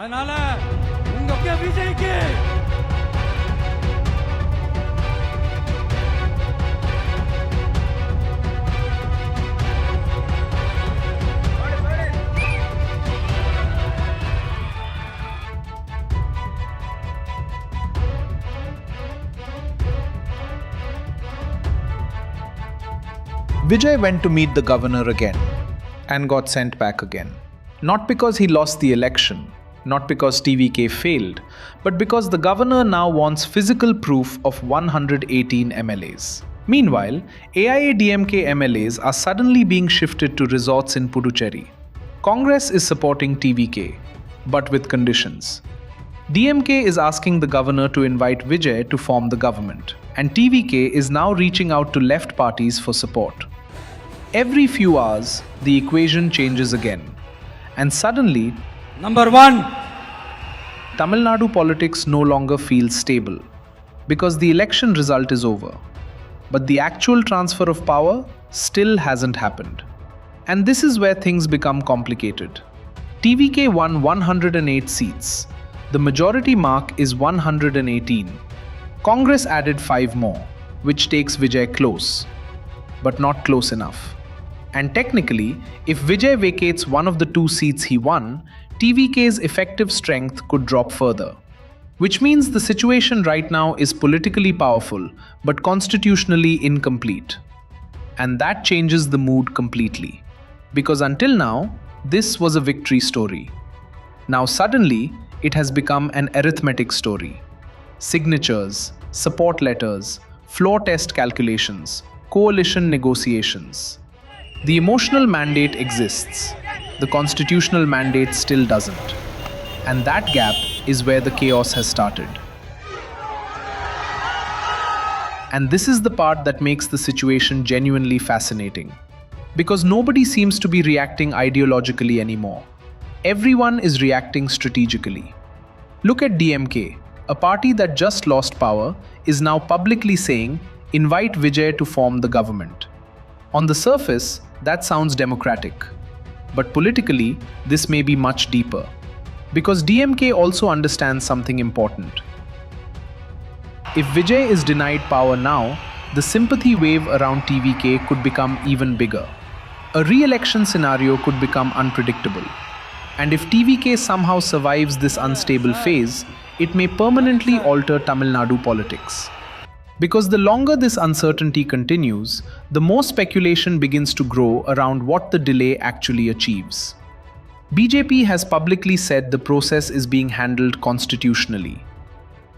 அதனால உங்க விஜய்க்கு Vijay went to meet the governor again and got sent back again. Not because he lost the election, not because TVK failed, but because the governor now wants physical proof of 118 MLAs. Meanwhile, AIADMK MLAs are suddenly being shifted to resorts in Puducherry. Congress is supporting TVK, but with conditions. DMK is asking the governor to invite Vijay to form the government, and TVK is now reaching out to left parties for support. Every few hours, the equation changes again. And suddenly, Number 1, Tamil Nadu politics no longer feels stable because the election result is over. But the actual transfer of power still hasn't happened. And this is where things become complicated. TVK won 108 seats. The majority mark is 118. Congress added 5 more, which takes Vijay close, but not close enough. And technically, if Vijay vacates one of the 2 seats he won, TVK's effective strength could drop further. Which means the situation right now is politically powerful, but constitutionally incomplete. And that changes the mood completely. Because until now, this was a victory story. Now suddenly, it has become an arithmetic story. Signatures, support letters, floor test calculations, coalition negotiations. The emotional mandate exists. The constitutional mandate still doesn't. And that gap is where the chaos has started. And this is the part that makes the situation genuinely fascinating. Because nobody seems to be reacting ideologically anymore. Everyone is reacting strategically. Look at DMK, a party that just lost power, is now publicly saying, invite Vijay to form the government. On the surface, that sounds democratic. But politically, this may be much deeper. Because DMK also understands something important. If Vijay is denied power now, the sympathy wave around TVK could become even bigger. A re-election scenario could become unpredictable. And if TVK somehow survives this unstable phase, it may permanently alter Tamil Nadu politics. Because the longer this uncertainty continues, the more speculation begins to grow around what the delay actually achieves. BJP has publicly said the process is being handled constitutionally.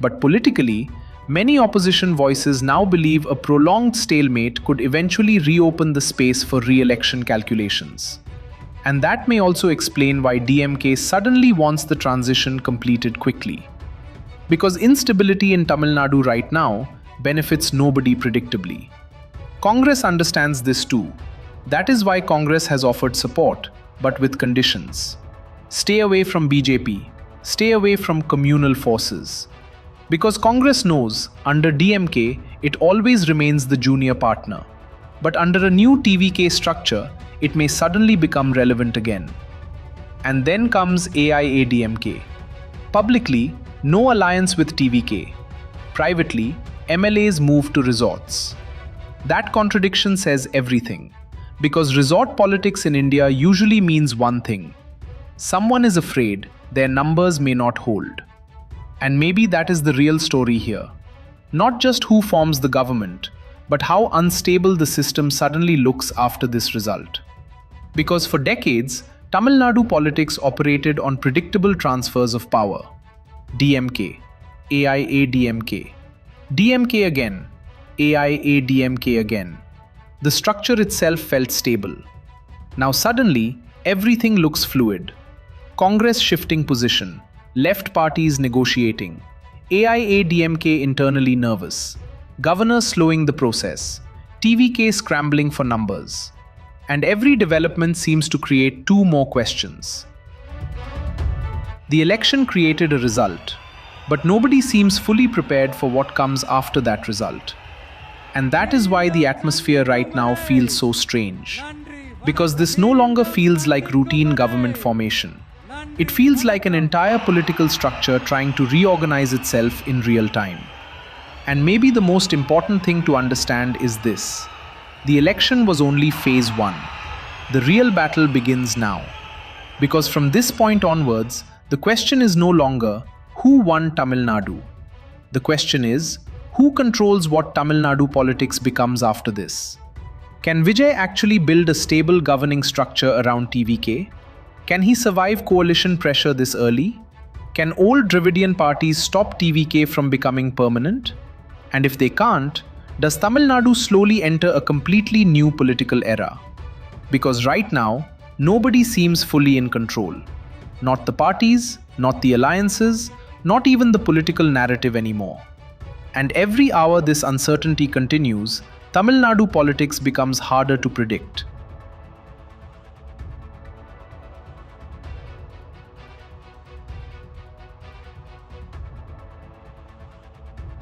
But politically, many opposition voices now believe a prolonged stalemate could eventually reopen the space for re-election calculations. And that may also explain why DMK suddenly wants the transition completed quickly. Because instability in Tamil Nadu right now benefits nobody predictably. Congress understands this too. That is why Congress has offered support, but with conditions. Stay away from BJP. Stay away from communal forces. Because Congress knows, under DMK, it always remains the junior partner. But under a new TVK structure, it may suddenly become relevant again. And then comes AIADMK. Publicly, no alliance with TVK. Privately, MLAs move to resorts. That contradiction says everything. Because resort politics in India usually means one thing. Someone is afraid their numbers may not hold. And maybe that is the real story here. Not just who forms the government, but how unstable the system suddenly looks after this result. Because for decades, Tamil Nadu politics operated on predictable transfers of power. DMK, AIADMK, DMK again, AIADMK again. The structure itself felt stable. Now suddenly, everything looks fluid. Congress shifting position, left parties negotiating, AIADMK internally nervous, governor slowing the process, TVK scrambling for numbers. And every development seems to create 2 more questions. The election created a result. But nobody seems fully prepared for what comes after that result. And that is why the atmosphere right now feels so strange. Because this no longer feels like routine government formation. It feels like an entire political structure trying to reorganize itself in real time. And maybe the most important thing to understand is this. The election was only phase 1. The real battle begins now. Because from this point onwards, the question is no longer who won Tamil Nadu. The question is who controls what Tamil Nadu politics becomes after this. Can Vijay actually build a stable governing structure around TVK? Can he survive coalition pressure this early? Can old Dravidian parties stop TVK from becoming permanent? And if they can't, does Tamil Nadu slowly enter a completely new political era? Because right now, nobody seems fully in control. Not the parties, not the alliances, not even the political narrative anymore. And every hour this uncertainty continues, Tamil Nadu politics becomes harder to predict.